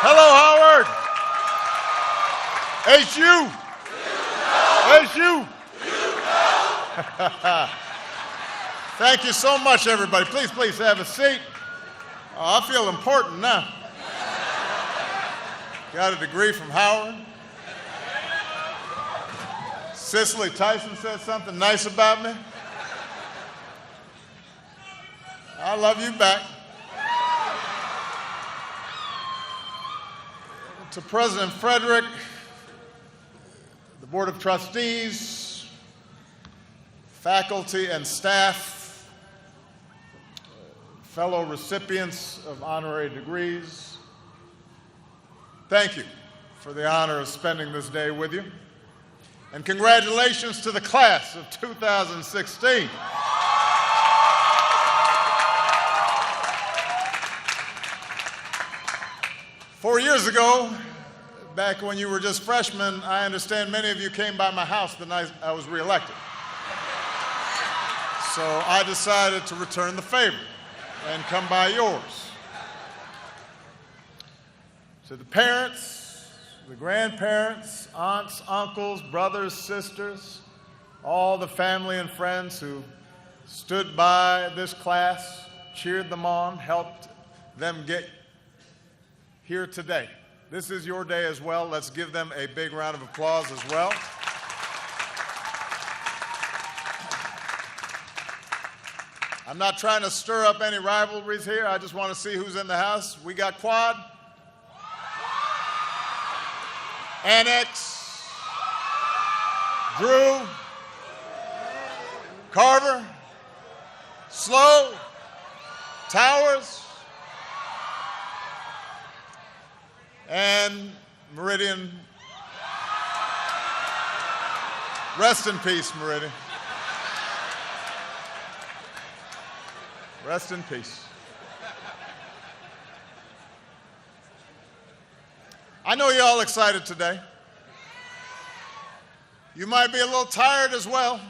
Hello, Howard. HU. HU. Thank you so much, everybody. Please have a seat. Oh, I feel important now. Got a degree from Howard. Cicely Tyson said something nice about me. I love you back. To President Frederick, the Board of Trustees, faculty and staff, fellow recipients of honorary degrees, thank you for the honor of spending this day with you. And congratulations to the class of 2016. Four years ago, back when you were just freshmen, I understand many of you came by my house the night I was reelected. So I decided to return the favor and come by yours. To the parents, the grandparents, aunts, uncles, brothers, sisters, all the family and friends who stood by this class, cheered them on, helped them get here today. This is your day as well. Let's give them a big round of applause as well. I'm not trying to stir up any rivalries here. I just want to see who's in the house. We got Quad, Annex, Drew, Carver, Slow, Towers, and Meridian. Rest in peace, Meridian. Rest in peace. I know you're all excited today. You might be a little tired as well.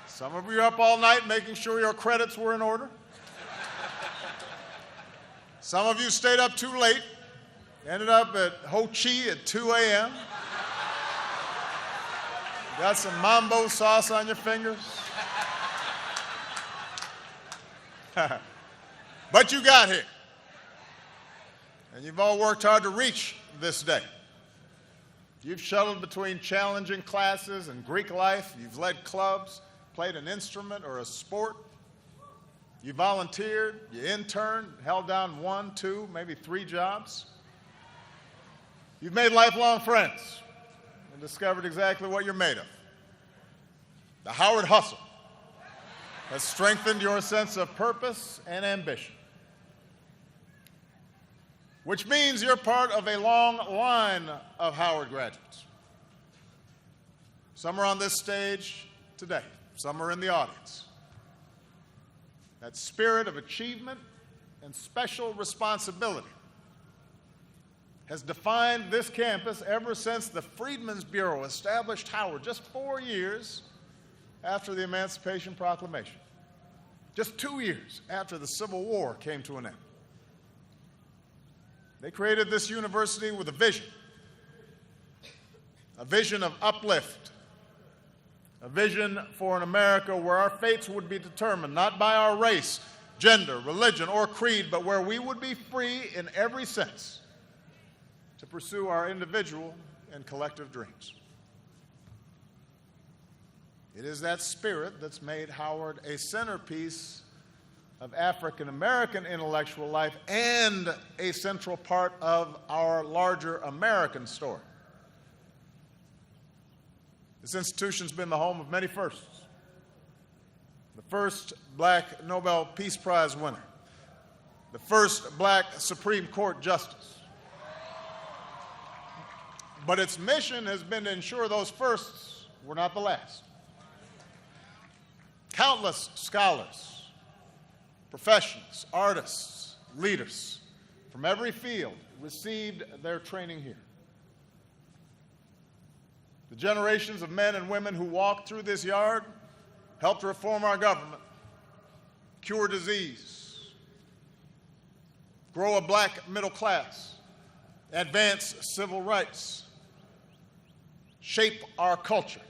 Some of you are up all night making sure your credits were in order. Some of you stayed up too late. Ended up at Ho Chi at 2 a.m. Got some mambo sauce on your fingers. But you got here. And you've all worked hard to reach this day. You've shuttled between challenging classes and Greek life. You've led clubs, played an instrument or a sport. You volunteered, you interned, held down 1, 2, maybe 3 jobs. You've made lifelong friends and discovered exactly what you're made of. The Howard Hustle has strengthened your sense of purpose and ambition, which means you're part of a long line of Howard graduates. Some are on this stage today. Some are in the audience. That spirit of achievement and special responsibility has defined this campus ever since the Freedmen's Bureau established Howard just 4 years after the Emancipation Proclamation, just 2 years after the Civil War came to an end. They created this university with a vision of uplift, a vision for an America where our fates would be determined not by our race, gender, religion, or creed, but where we would be free in every sense to pursue our individual and collective dreams. It is that spirit that's made Howard a centerpiece of African American intellectual life and a central part of our larger American story. This institution's been the home of many firsts. The first black Nobel Peace Prize winner, the first black Supreme Court justice. But its mission has been to ensure those firsts were not the last. Countless scholars, professionals, artists, leaders from every field received their training here. The generations of men and women who walked through this yard helped reform our government, cure disease, grow a black middle class, advance civil rights, shape our culture.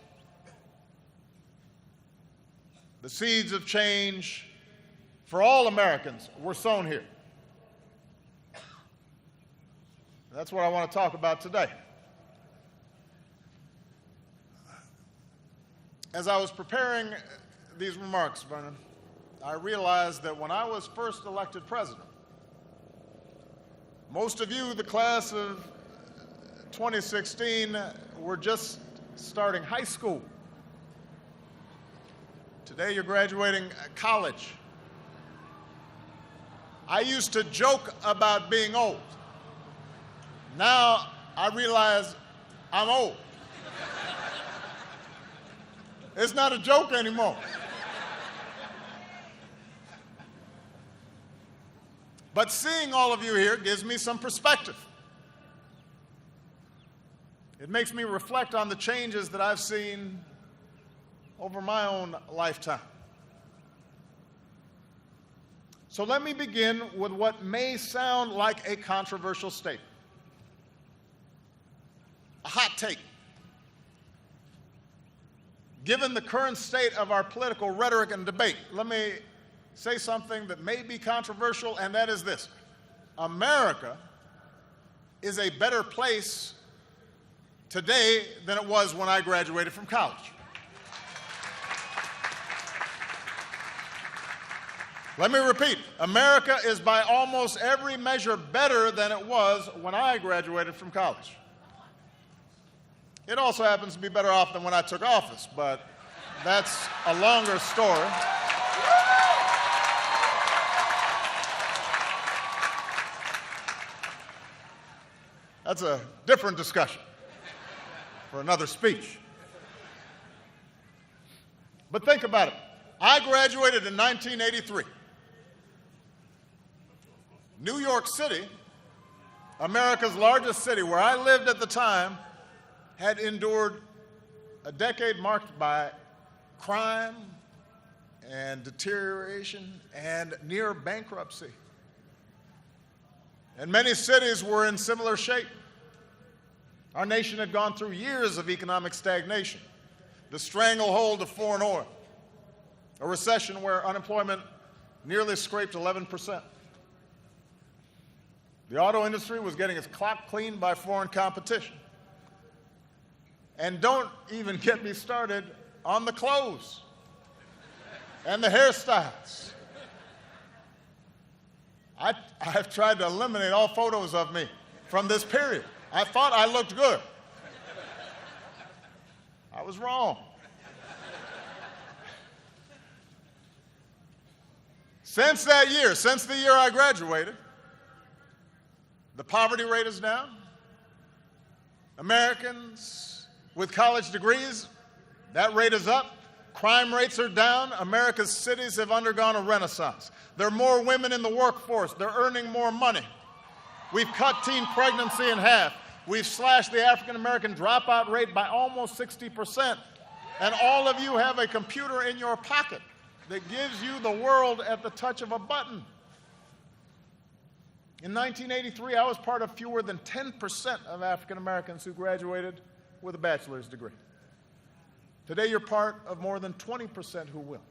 The seeds of change for all Americans were sown here. That's what I want to talk about today. As I was preparing these remarks, Vernon, I realized that when I was first elected president, most of you, the class of 2016, were just starting high school. Today you're graduating college. I used to joke about being old. Now I realize I'm old. It's not a joke anymore. But seeing all of you here gives me some perspective. It makes me reflect on the changes that I've seen over my own lifetime. So let me begin with what may sound like a controversial statement. A hot take. Given the current state of our political rhetoric and debate, let me say something that may be controversial, and that is this. America is a better place today than it was when I graduated from college. Let me repeat, America is by almost every measure better than it was when I graduated from college. It also happens to be better off than when I took office, but that's a longer story. That's a different discussion for another speech. But think about it. I graduated in 1983. New York City, America's largest city, where I lived at the time, had endured a decade marked by crime and deterioration and near bankruptcy. And many cities were in similar shape. Our nation had gone through years of economic stagnation, the stranglehold of foreign oil, a recession where unemployment nearly scraped 11%. The auto industry was getting its clock cleaned by foreign competition. And don't even get me started on the clothes and the hairstyles. I've tried to eliminate all photos of me from this period. I thought I looked good. I was wrong. Since that year, since the year I graduated, the poverty rate is down. Americans with college degrees, that rate is up. Crime rates are down. America's cities have undergone a renaissance. There are more women in the workforce. They're earning more money. We've cut teen pregnancy in half. We've slashed the African-American dropout rate by almost 60%. And all of you have a computer in your pocket that gives you the world at the touch of a button. In 1983, I was part of fewer than 10% of African Americans who graduated with a bachelor's degree. Today, you're part of more than 20% who will.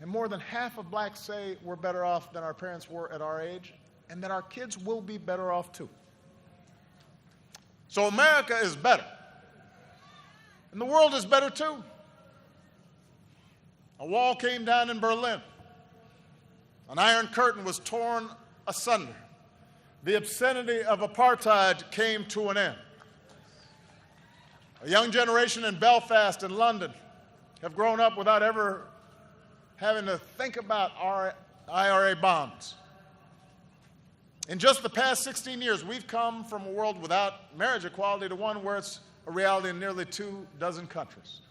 And more than half of blacks say we're better off than our parents were at our age, and that our kids will be better off too. So America is better. And the world is better too. A wall came down in Berlin. An iron curtain was torn asunder. The obscenity of apartheid came to an end. A young generation in Belfast and London have grown up without ever having to think about our IRA bonds. In just the past 16 years, we've come from a world without marriage equality to one where it's a reality in nearly 24 countries.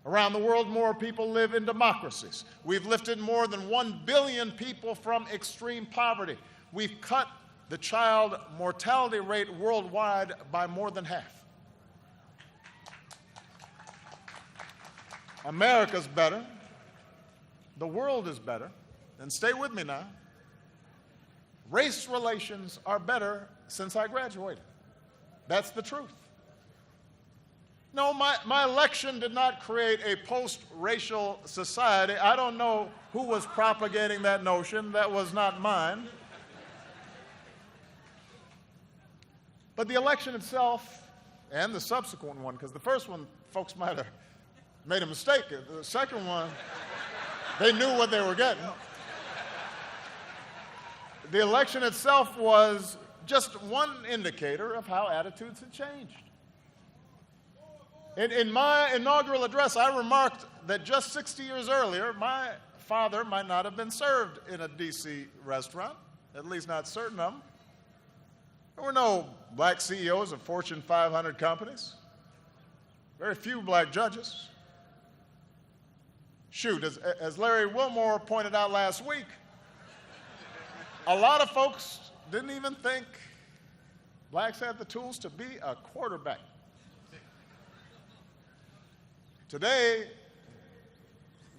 Around the world, more people live in democracies. We've lifted more than 1 billion people from extreme poverty. We've cut the child mortality rate worldwide by more than half. America's better. The world is better. And stay with me now. Race relations are better since I graduated. That's the truth. No, my election did not create a post-racial society. I don't know who was propagating that notion. That was not mine. But the election itself, and the subsequent one, because the first one, folks might have made a mistake. The second one, they knew what they were getting. The election itself was just one indicator of how attitudes had changed. In my inaugural address, I remarked that just 60 years earlier, my father might not have been served in a D.C. restaurant, at least not certain of them. There were no black CEOs of Fortune 500 companies, very few black judges. Shoot, as Larry Wilmore pointed out last week, a lot of folks didn't even think blacks had the tools to be a quarterback. Today,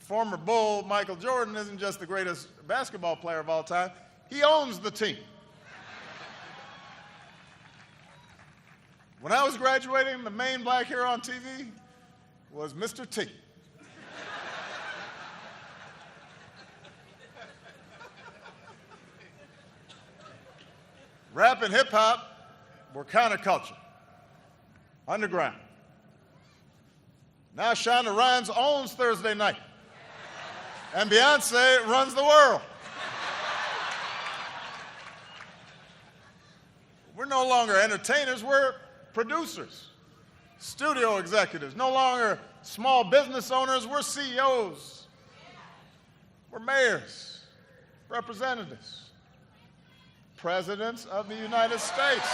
former Bull Michael Jordan isn't just the greatest basketball player of all time, he owns the team. When I was graduating, the main black hero on TV was Mr. T. Rap and hip-hop were counterculture, underground. Now Shonda Rhimes owns Thursday night, and Beyonce runs the world. We're no longer entertainers, we're producers, studio executives, no longer small business owners, we're CEOs, we're mayors, representatives, presidents of the United States.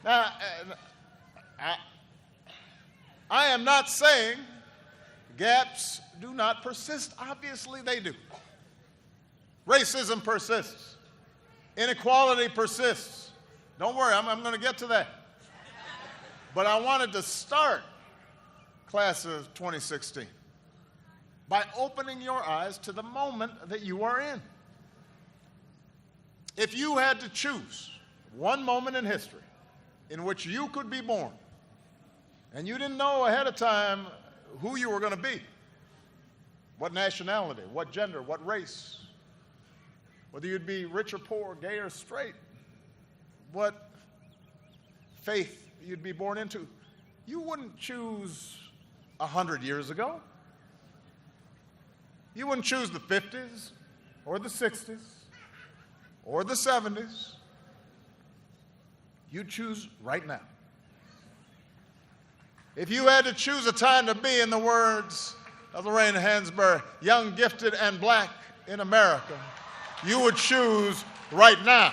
Now, I am not saying gaps do not persist. Obviously, they do. Racism persists. Inequality persists. Don't worry, I'm going to get to that. But I wanted to start class of 2016 by opening your eyes to the moment that you are in. If you had to choose one moment in history in which you could be born, and you didn't know ahead of time who you were going to be, what nationality, what gender, what race, whether you'd be rich or poor, gay or straight, what faith you'd be born into, you wouldn't choose 100 years ago. You wouldn't choose the 50s or the 60s or the 70s. You choose right now. If you had to choose a time to be, in the words of Lorraine Hansberry, young, gifted, and black in America, you would choose right now.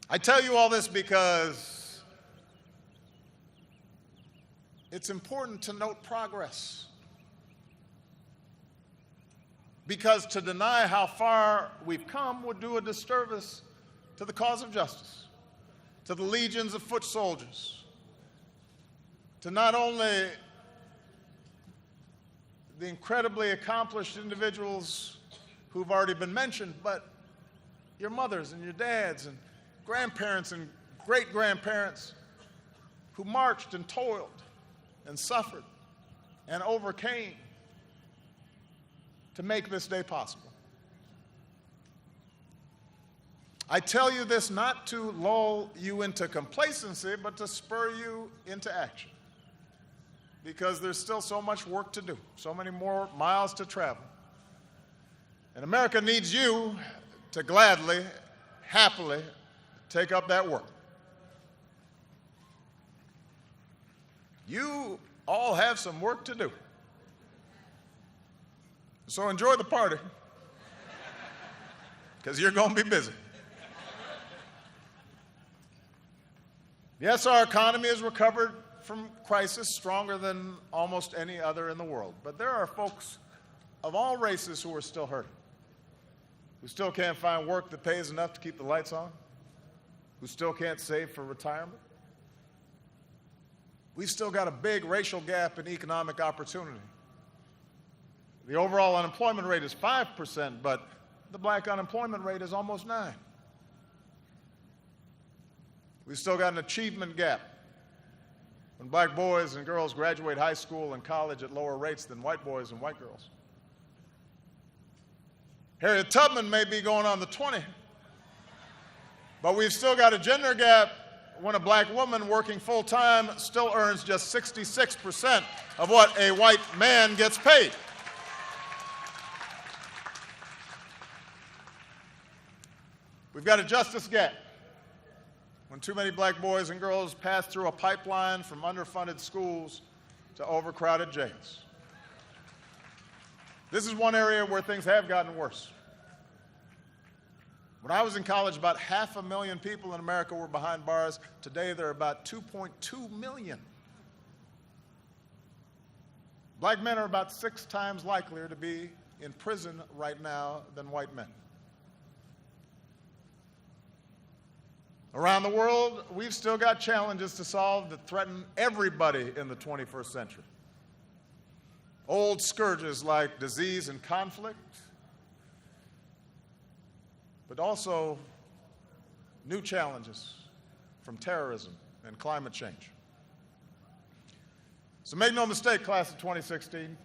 I tell you all this because it's important to note progress. Because to deny how far we've come would do a disservice to the cause of justice, to the legions of foot soldiers, to not only the incredibly accomplished individuals who've already been mentioned, but your mothers and your dads and grandparents and great-grandparents who marched and toiled and suffered and overcame to make this day possible. I tell you this not to lull you into complacency, but to spur you into action. Because there's still so much work to do, so many more miles to travel. And America needs you to gladly, happily take up that work. You all have some work to do. So enjoy the party, because you're going to be busy. Yes, our economy has recovered from crisis stronger than almost any other in the world. But there are folks of all races who are still hurting, who still can't find work that pays enough to keep the lights on, who still can't save for retirement, We've still got a big racial gap in economic opportunity. The overall unemployment rate is 5%, but the black unemployment rate is almost 9%. We've still got an achievement gap when black boys and girls graduate high school and college at lower rates than white boys and white girls. Harriet Tubman may be going on the 20, but we've still got a gender gap when a black woman working full-time still earns just 66% of what a white man gets paid. We've got a justice gap when too many black boys and girls pass through a pipeline from underfunded schools to overcrowded jails. This is one area where things have gotten worse. When I was in college, about 500,000 people in America were behind bars. Today, there are about 2.2 million. Black men are about 6 times likelier to be in prison right now than white men. Around the world, we've still got challenges to solve that threaten everybody in the 21st century. Old scourges like disease and conflict, but also new challenges from terrorism and climate change. So make no mistake, class of 2016,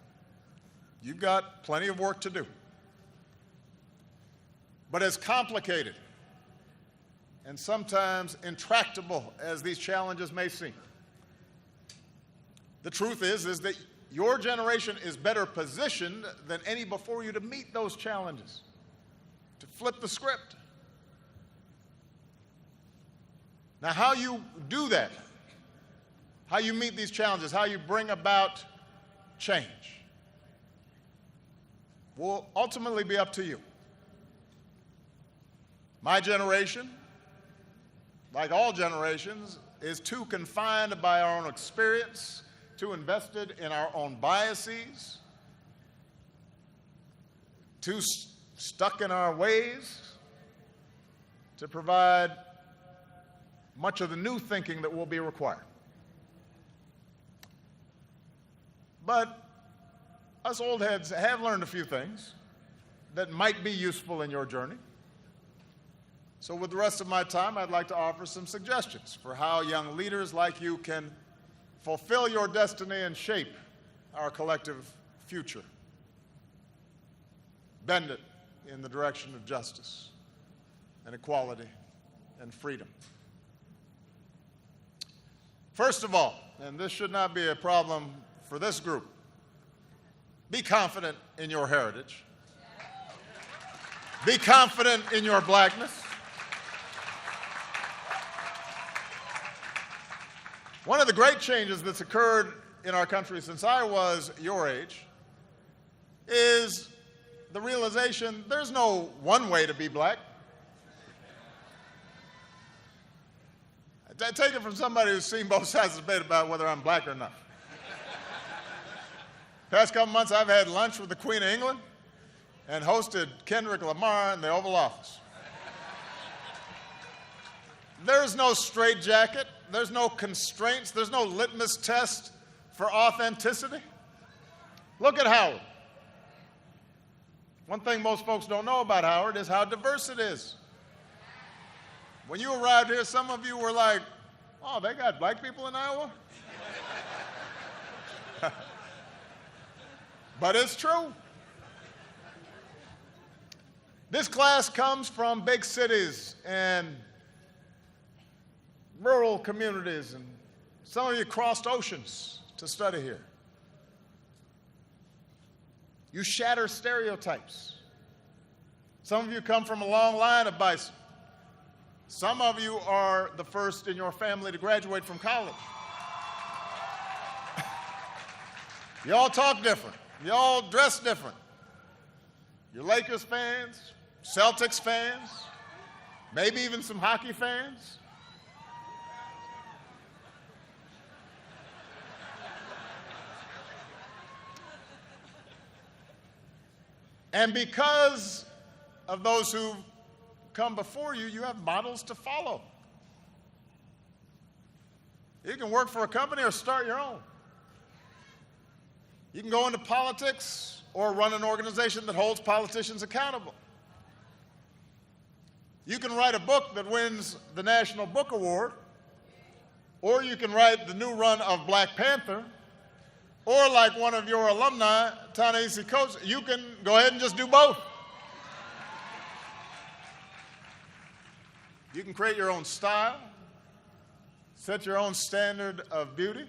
you've got plenty of work to do. But as complicated and sometimes intractable as these challenges may seem, the truth is that your generation is better positioned than any before you to meet those challenges, to flip the script. Now, how you do that, how you meet these challenges, how you bring about change, will ultimately be up to you. My generation, like all generations, is too confined by our own experience, too invested in our own biases, too stuck in our ways to provide much of the new thinking that will be required. But us old heads have learned a few things that might be useful in your journey. So with the rest of my time, I'd like to offer some suggestions for how young leaders like you can fulfill your destiny and shape our collective future. Bend it in the direction of justice and equality and freedom. First of all, and this should not be a problem for this group, be confident in your heritage. Be confident in your blackness. One of the great changes that's occurred in our country since I was your age is the realization there's no one way to be black. I take it from somebody who's seen both sides of the debate about whether I'm black or not. Past couple months, I've had lunch with the Queen of England and hosted Kendrick Lamar in the Oval Office. There's no straitjacket, there's no constraints, there's no litmus test for authenticity. Look at Howard. One thing most folks don't know about Howard is how diverse it is. When you arrived here, some of you were like, oh, they got black people in Iowa? But it's true. This class comes from big cities and rural communities, and some of you crossed oceans to study here. You shatter stereotypes. Some of you come from a long line of bison. Some of you are the first in your family to graduate from college. You all talk different. You all dress different. You're Lakers fans, Celtics fans, maybe even some hockey fans. And because of those who come before you, you have models to follow. You can work for a company or start your own. You can go into politics or run an organization that holds politicians accountable. You can write a book that wins the National Book Award, or you can write the new run of Black Panther, or like one of your alumni, Ta-Nehisi Coates, you can go ahead and just do both. You can create your own style, set your own standard of beauty,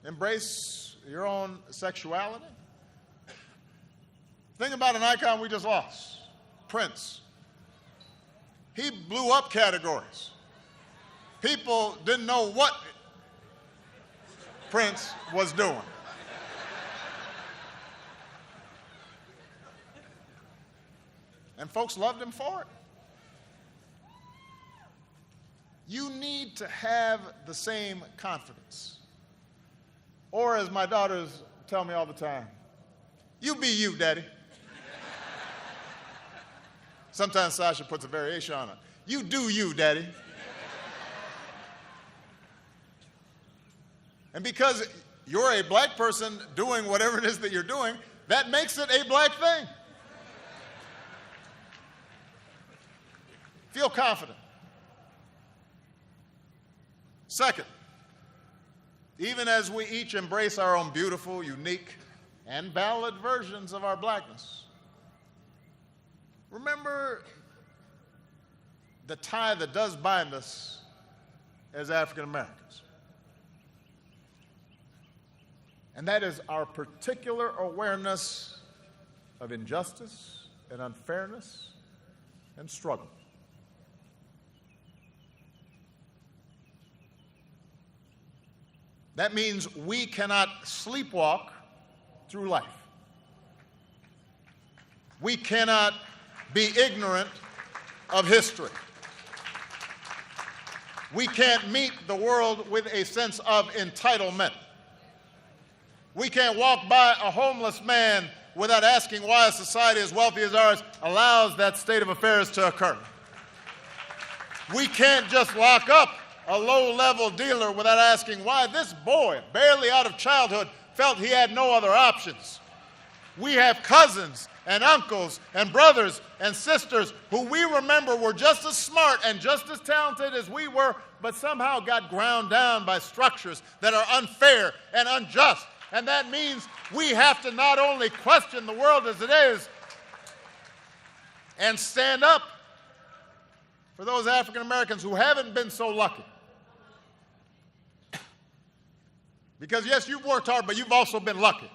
embrace your own sexuality. Think about an icon we just lost, Prince. He blew up categories. People didn't know what Prince was doing. And folks loved him for it. You need to have the same confidence. Or as my daughters tell me all the time, you be you, Daddy. Sometimes Sasha puts a variation on it. You do you, Daddy. And because you're a black person doing whatever it is that you're doing, that makes it a black thing. Feel confident. Second, even as we each embrace our own beautiful, unique, and valid versions of our blackness, remember the tie that does bind us as African Americans. And that is our particular awareness of injustice and unfairness and struggle. That means we cannot sleepwalk through life. We cannot be ignorant of history. We can't meet the world with a sense of entitlement. We can't walk by a homeless man without asking why a society as wealthy as ours allows that state of affairs to occur. We can't just lock up a low-level dealer without asking why this boy, barely out of childhood, felt he had no other options. We have cousins and uncles and brothers and sisters who we remember were just as smart and just as talented as we were, but somehow got ground down by structures that are unfair and unjust. And that means we have to not only question the world as it is and stand up for those African Americans who haven't been so lucky. Because yes, you've worked hard, but you've also been lucky.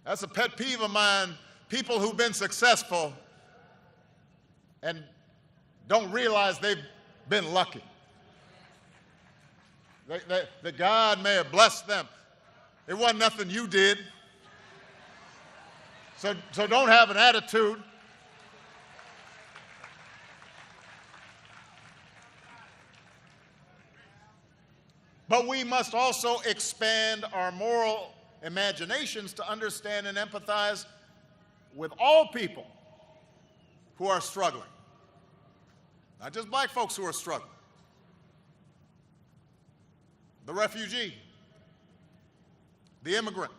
That's a pet peeve of mine, people who've been successful and don't realize they've been lucky. That God may have blessed them. It wasn't nothing you did. So don't have an attitude. But we must also expand our moral imaginations to understand and empathize with all people who are struggling. Not just black folks who are struggling. The refugee, the immigrant,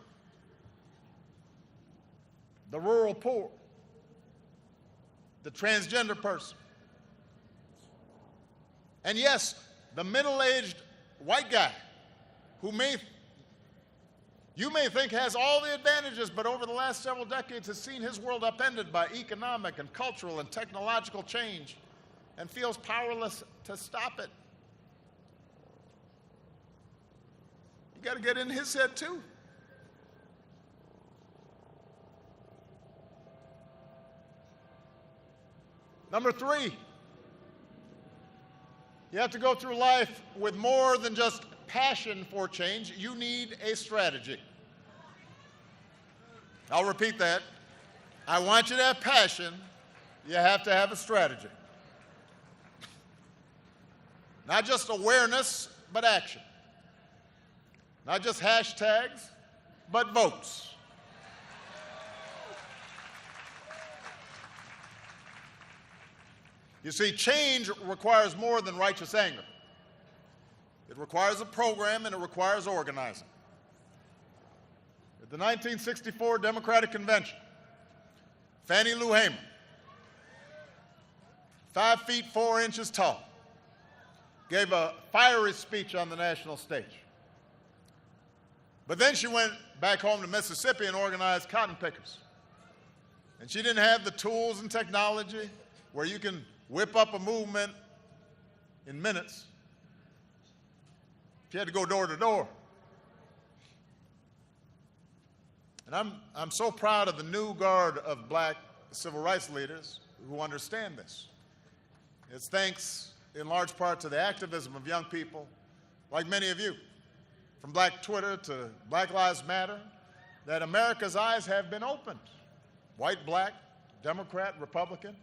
the rural poor, the transgender person. And yes, the middle-aged white guy who you may think has all the advantages, but over the last several decades has seen his world upended by economic and cultural and technological change and feels powerless to stop it. You got to get in his head too. Number 3, you have to go through life with more than just passion for change. You need a strategy. I'll repeat that. I want you to have passion. You have to have a strategy. Not just awareness, but action. Not just hashtags, but votes. You see, change requires more than righteous anger. It requires a program and it requires organizing. At the 1964 Democratic Convention, Fannie Lou Hamer, 5 feet 4 inches tall, gave a fiery speech on the national stage. But then she went back home to Mississippi and organized cotton pickers. And she didn't have the tools and technology where you can whip up a movement in minutes. She had to go door to door. And I'm so proud of the new guard of black civil rights leaders who understand this. It's thanks in large part to the activism of young people like many of you, from Black Twitter to Black Lives Matter, that America's eyes have been opened, white, black, Democrat, Republican,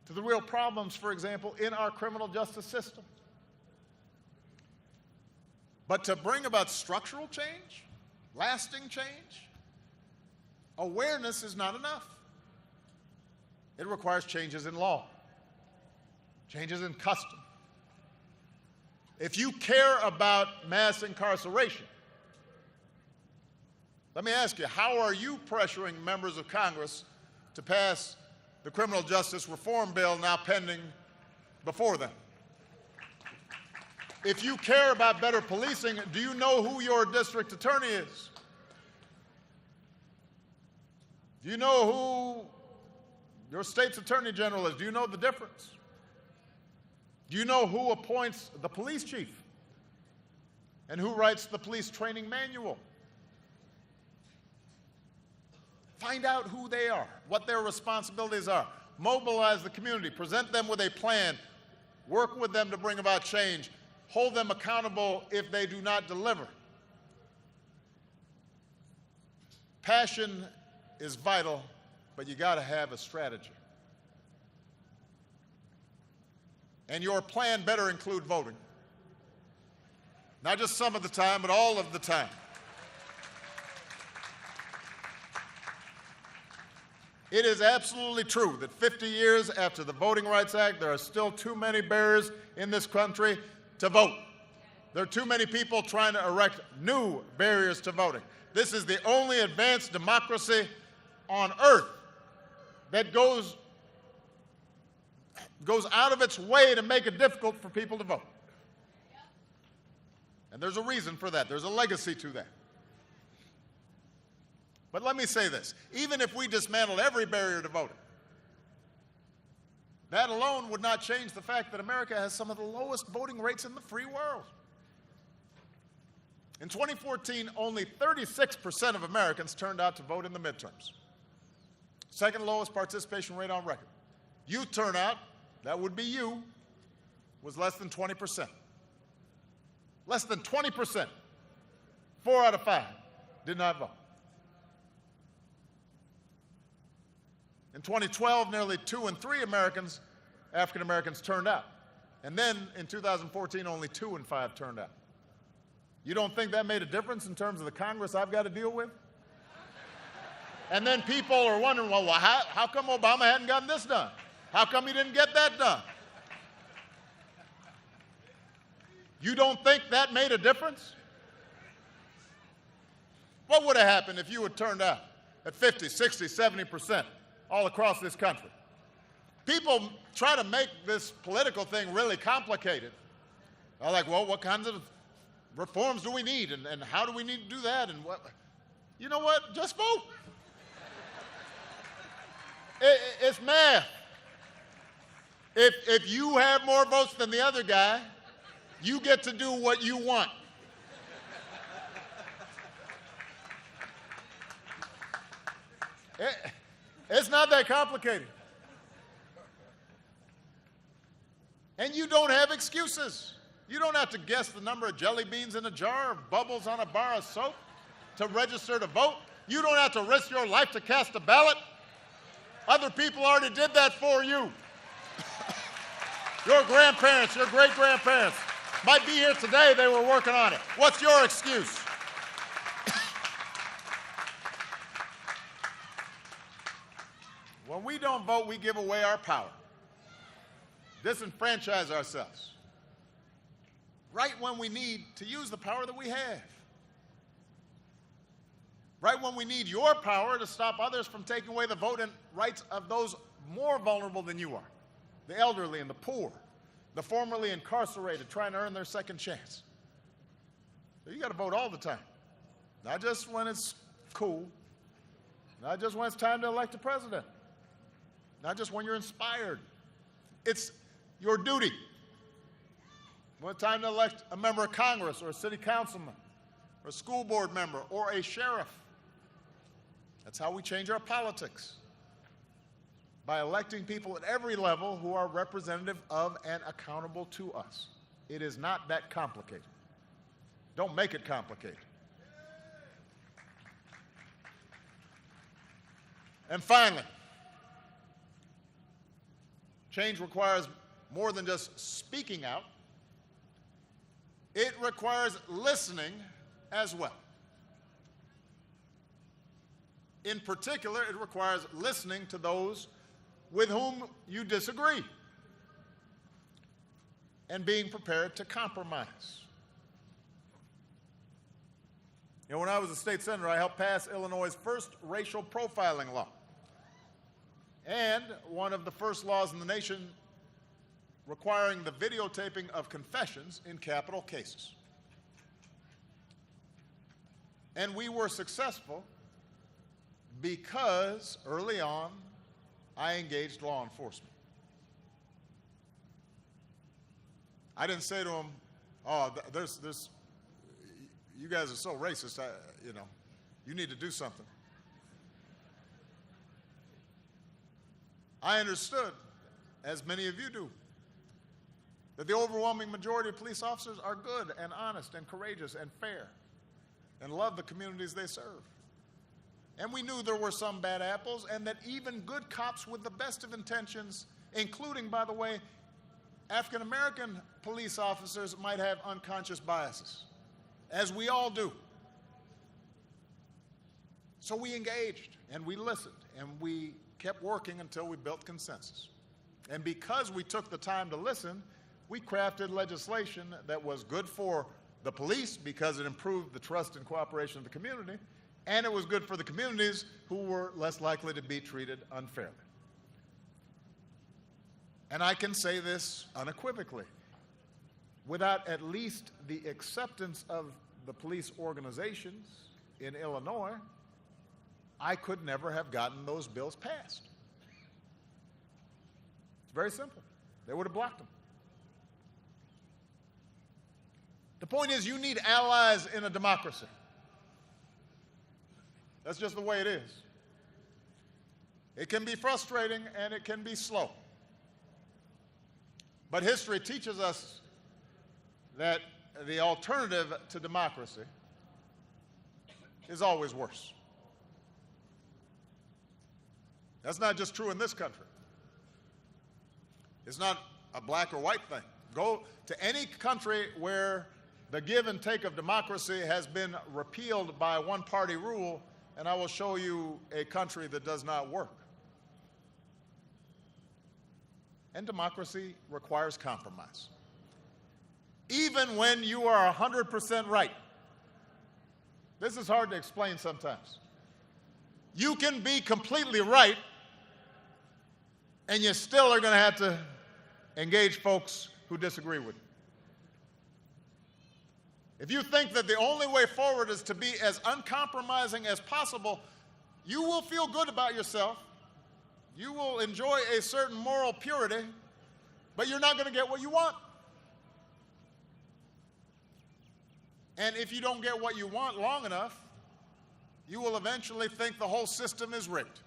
to the real problems, for example, in our criminal justice system. But to bring about structural change, lasting change, awareness is not enough. It requires changes in law, changes in custom. If you care about mass incarceration, let me ask you, how are you pressuring members of Congress to pass the criminal justice reform bill now pending before them? If you care about better policing, do you know who your district attorney is? Do you know who your state's attorney general is? Do you know the difference? Do you know who appoints the police chief? And who writes the police training manual? Find out who they are, what their responsibilities are. Mobilize the community, present them with a plan, work with them to bring about change, hold them accountable if they do not deliver. Passion is vital, but you got to have a strategy. And your plan better include voting. Not just some of the time, but all of the time. It is absolutely true that 50 years after the Voting Rights Act, there are still too many barriers in this country to vote. There are too many people trying to erect new barriers to voting. This is the only advanced democracy on earth that goes out of its way to make it difficult for people to vote. And there's a reason for that. There's a legacy to that. But let me say this. Even if we dismantled every barrier to voting, that alone would not change the fact that America has some of the lowest voting rates in the free world. In 2014, only 36% of Americans turned out to vote in the midterms. Second lowest participation rate on record. Youth turnout, that would be you, was less than 20%. Less than 20%. 4 out of 5 did not vote. In 2012, nearly 2 in 3 African Americans turned out. And then in 2014, only 2 in 5 turned out. You don't think that made a difference in terms of the Congress I've got to deal with? And then people are wondering, well, how come Obama hadn't gotten this done? How come he didn't get that done? You don't think that made a difference? What would have happened if you had turned out at 50, 60, 70% all across this country? People try to make this political thing really complicated. They're like, well, what kinds of reforms do we need? And how do we need to do that? And what? You know what? Just vote. It's math. If you have more votes than the other guy, you get to do what you want. It's not that complicated. And you don't have excuses. You don't have to guess the number of jelly beans in a jar or bubbles on a bar of soap to register to vote. You don't have to risk your life to cast a ballot. Other people already did that for you. Your grandparents, your great-grandparents might be here today. They were working on it. What's your excuse? When we don't vote, we give away our power. disenfranchise ourselves right when we need to use the power that we have. Right when we need your power to stop others from taking away the voting rights of those more vulnerable than you are, the elderly and the poor, the formerly incarcerated trying to earn their second chance. So you got to vote all the time, not just when it's cool, not just when it's time to elect a president, not just when you're inspired. It's your duty. When it's time to elect a member of Congress or a city councilman or a school board member or a sheriff. That's how we change our politics, by electing people at every level who are representative of and accountable to us. It is not that complicated. Don't make it complicated. And finally, change requires more than just speaking out. It requires listening as well. In particular, it requires listening to those with whom you disagree and being prepared to compromise. You know, when I was a state senator, I helped pass Illinois' first racial profiling law and one of the first laws in the nation requiring the videotaping of confessions in capital cases. And we were successful because early on, I engaged law enforcement. I didn't say to them, "Oh, you guys are so racist. You need to do something." I understood, as many of you do, that the overwhelming majority of police officers are good and honest and courageous and fair and love the communities they serve. And we knew there were some bad apples, and that even good cops with the best of intentions, including, by the way, African American police officers, might have unconscious biases, as we all do. So we engaged, and we listened, and we kept working until we built consensus. And because we took the time to listen, we crafted legislation that was good for the police because it improved the trust and cooperation of the community, and it was good for the communities who were less likely to be treated unfairly. And I can say this unequivocally. Without at least the acceptance of the police organizations in Illinois, I could never have gotten those bills passed. It's very simple. They would have blocked them. The point is, you need allies in a democracy. That's just the way it is. It can be frustrating and it can be slow. But history teaches us that the alternative to democracy is always worse. That's not just true in this country. It's not a black or white thing. Go to any country where the give and take of democracy has been repealed by one-party rule, and I will show you a country that does not work. And democracy requires compromise. Even when you are 100% right. This is hard to explain sometimes. You can be completely right, and you still are going to have to engage folks who disagree with you. If you think that the only way forward is to be as uncompromising as possible, you will feel good about yourself. You will enjoy a certain moral purity, but you're not going to get what you want. And if you don't get what you want long enough, you will eventually think the whole system is rigged.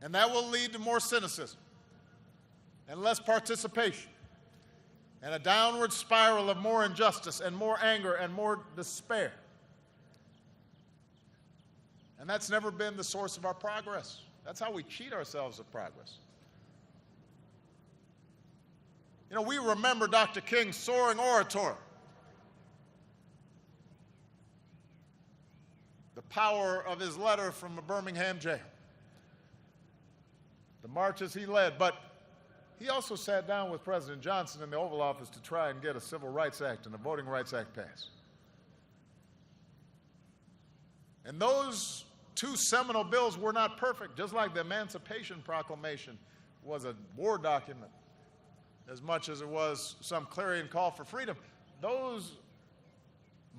And that will lead to more cynicism and less participation, and a downward spiral of more injustice and more anger and more despair. And that's never been the source of our progress. That's how we cheat ourselves of progress. You know, we remember Dr. King's soaring oratory, the power of his letter from a Birmingham jail, the marches he led. But he also sat down with President Johnson in the Oval Office to try and get a Civil Rights Act and a Voting Rights Act passed. And those two seminal bills were not perfect, just like the Emancipation Proclamation was a war document as much as it was some clarion call for freedom. Those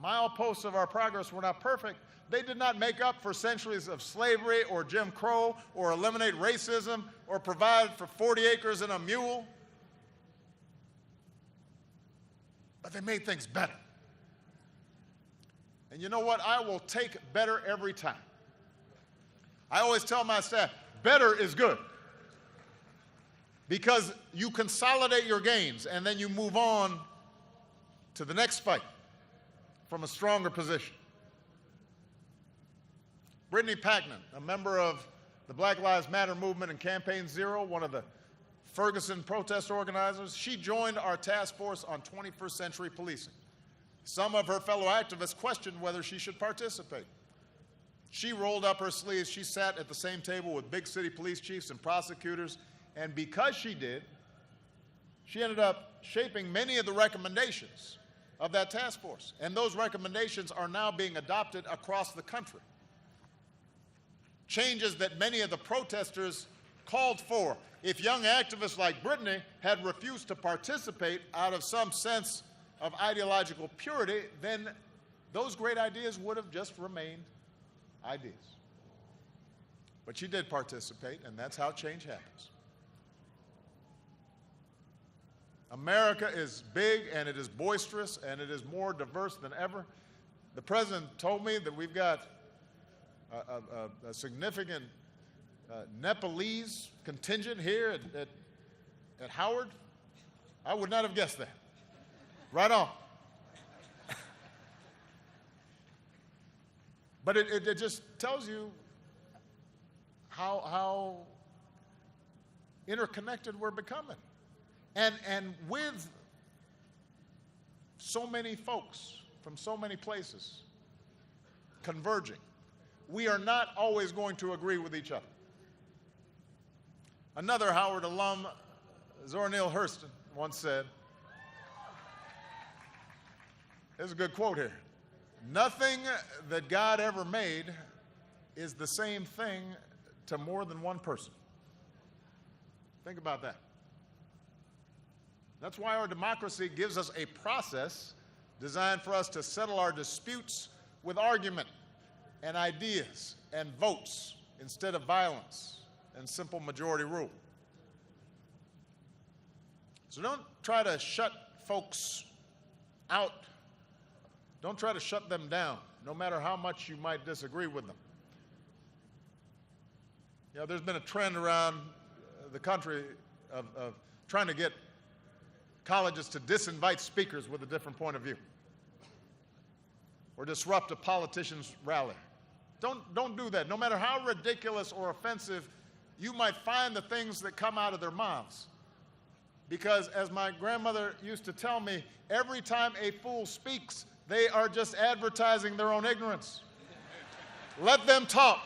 mileposts of our progress were not perfect. They did not make up for centuries of slavery or Jim Crow or eliminate racism or provide for 40 acres and a mule. But they made things better. And you know what? I will take better every time. I always tell my staff, better is good. Because you consolidate your gains and then you move on to the next fight from a stronger position. Brittany Packman, a member of the Black Lives Matter movement and Campaign Zero, one of the Ferguson protest organizers, she joined our task force on 21st century policing. Some of her fellow activists questioned whether she should participate. She rolled up her sleeves. She sat at the same table with big city police chiefs and prosecutors, and because she did, she ended up shaping many of the recommendations of that task force. And those recommendations are now being adopted across the country. Changes that many of the protesters called for. If young activists like Brittany had refused to participate out of some sense of ideological purity, then those great ideas would have just remained ideas. But she did participate, and that's how change happens. America is big, and it is boisterous, and it is more diverse than ever. The president told me that we've got a significant Nepalese contingent here at Howard. I would not have guessed that. Right on. But it just tells you how interconnected we're becoming. And with so many folks from so many places converging, we are not always going to agree with each other. Another Howard alum, Zora Neale Hurston, once said, there's a good quote here, "Nothing that God ever made is the same thing to more than one person." Think about that. That's why our democracy gives us a process designed for us to settle our disputes with argument and ideas and votes instead of violence and simple majority rule. So don't try to shut folks out. Don't try to shut them down, no matter how much you might disagree with them. You know, there's been a trend around the country of trying to get colleges to disinvite speakers with a different point of view or disrupt a politician's rally. Don't do that. No matter how ridiculous or offensive you might find the things that come out of their mouths. Because as my grandmother used to tell me, every time a fool speaks, they are just advertising their own ignorance. Let them talk.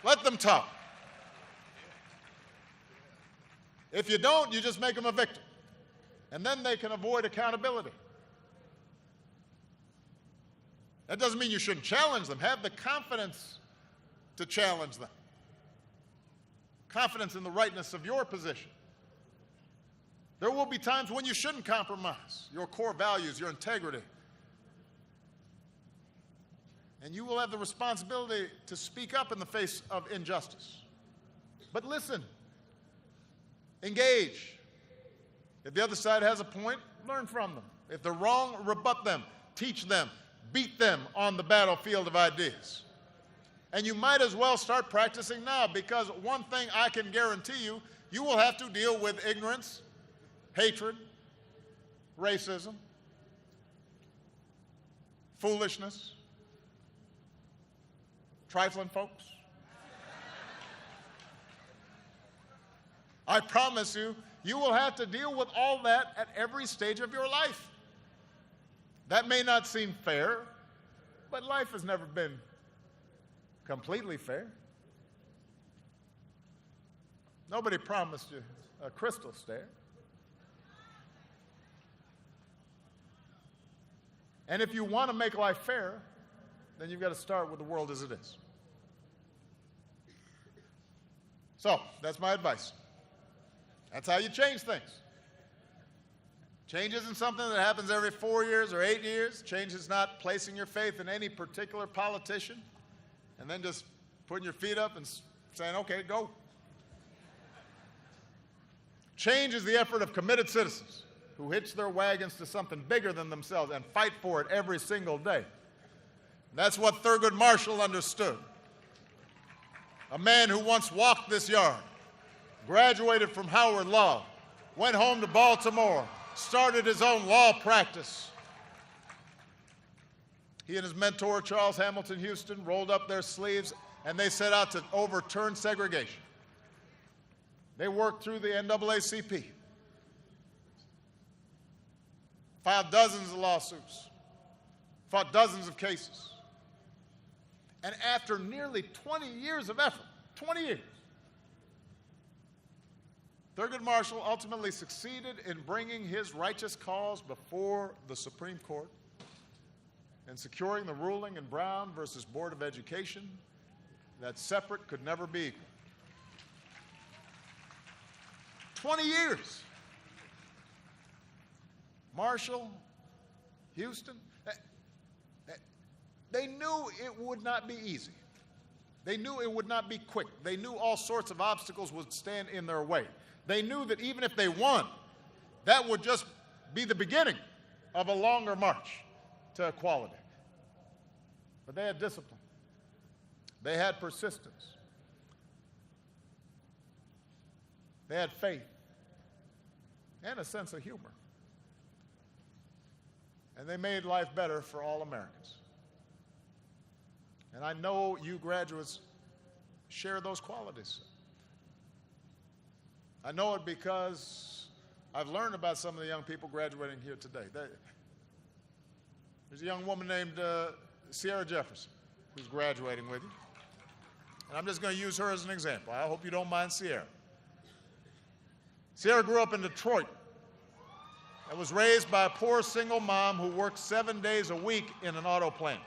Let them talk. If you don't, you just make them a victim. And then they can avoid accountability. That doesn't mean you shouldn't challenge them. Have the confidence to challenge them. Confidence in the rightness of your position. There will be times when you shouldn't compromise your core values, your integrity. And you will have the responsibility to speak up in the face of injustice. But listen. Engage. If the other side has a point, learn from them. If they're wrong, rebut them. Teach them. Beat them on the battlefield of ideas. And you might as well start practicing now, because one thing I can guarantee you, you will have to deal with ignorance, hatred, racism, foolishness, trifling folks. I promise you, you will have to deal with all that at every stage of your life. That may not seem fair, but life has never been completely fair. Nobody promised you a crystal stair. And if you want to make life fair, then you've got to start with the world as it is. So, that's my advice. That's how you change things. Change isn't something that happens every 4 years or 8 years. Change is not placing your faith in any particular politician and then just putting your feet up and saying, okay, go. Change is the effort of committed citizens who hitch their wagons to something bigger than themselves and fight for it every single day. That's what Thurgood Marshall understood. A man who once walked this yard, graduated from Howard Law, went home to Baltimore, started his own law practice. He and his mentor, Charles Hamilton Houston, rolled up their sleeves and they set out to overturn segregation. They worked through the NAACP, filed dozens of lawsuits, fought dozens of cases. And after nearly 20 years of effort, 20 years, Thurgood Marshall ultimately succeeded in bringing his righteous cause before the Supreme Court and securing the ruling in Brown versus Board of Education that separate could never be equal. 20 years. Marshall, Houston, they knew it would not be easy. They knew it would not be quick. They knew all sorts of obstacles would stand in their way. They knew that even if they won, that would just be the beginning of a longer march to equality. But they had discipline. They had persistence. They had faith and a sense of humor. And they made life better for all Americans. And I know you graduates share those qualities. I know it because I've learned about some of the young people graduating here today. There's a young woman named Sierra Jefferson who's graduating with you. And I'm just going to use her as an example. I hope you don't mind Sierra. Sierra grew up in Detroit and was raised by a poor single mom who worked 7 days a week in an auto plant.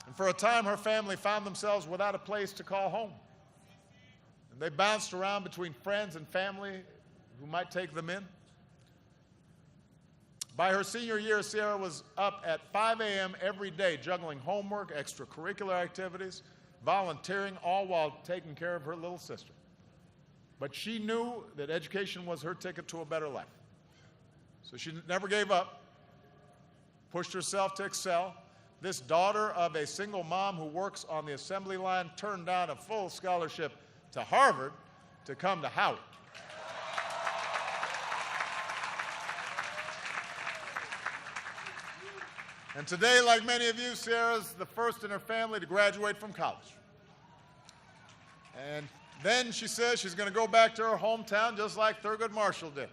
And for a time, her family found themselves without a place to call home. And they bounced around between friends and family who might take them in. By her senior year, Sierra was up at 5 a.m. every day, juggling homework, extracurricular activities, volunteering, all while taking care of her little sister. But she knew that education was her ticket to a better life. So she never gave up, pushed herself to excel. This daughter of a single mom who works on the assembly line turned down a full scholarship to Harvard to come to Howard. And today, like many of you, Sierra's the first in her family to graduate from college. And then she says she's going to go back to her hometown just like Thurgood Marshall did,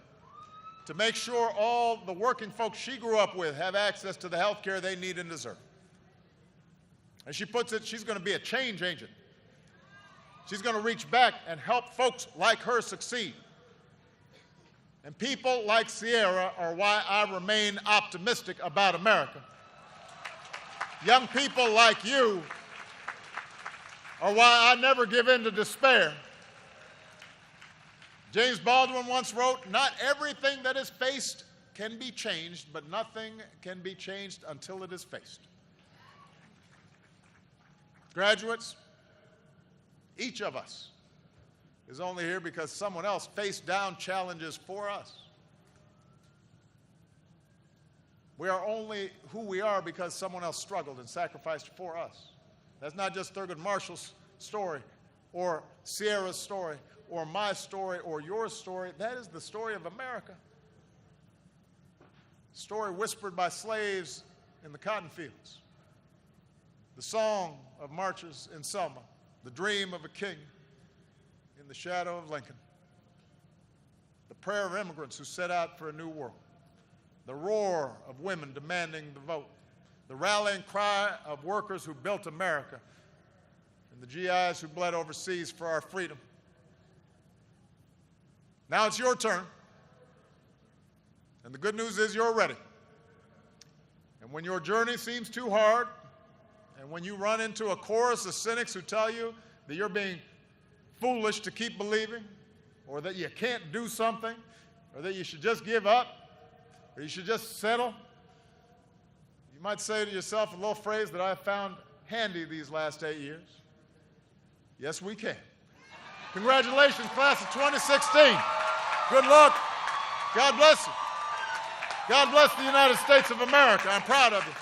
to make sure all the working folks she grew up with have access to the health care they need and deserve. As she puts it, she's going to be a change agent. She's going to reach back and help folks like her succeed. And people like Sierra are why I remain optimistic about America. Young people like you are why I never give in to despair. James Baldwin once wrote, "Not everything that is faced can be changed, but nothing can be changed until it is faced." Graduates, each of us is only here because someone else faced down challenges for us. We are only who we are because someone else struggled and sacrificed for us. That's not just Thurgood Marshall's story or Sierra's story or my story or your story. That is the story of America. The story whispered by slaves in the cotton fields. The song of marchers in Selma. The dream of a king in the shadow of Lincoln. The prayer of immigrants who set out for a new world. The roar of women demanding the vote. The rallying cry of workers who built America. And the GIs who bled overseas for our freedom. Now it's your turn. And the good news is you're ready. And when your journey seems too hard, and when you run into a chorus of cynics who tell you that you're being foolish to keep believing, or that you can't do something, or that you should just give up, or you should just settle, you might say to yourself a little phrase that I've found handy these last 8 years. Yes, we can. Congratulations, class of 2016. Good luck. God bless you. God bless the United States of America. I'm proud of you.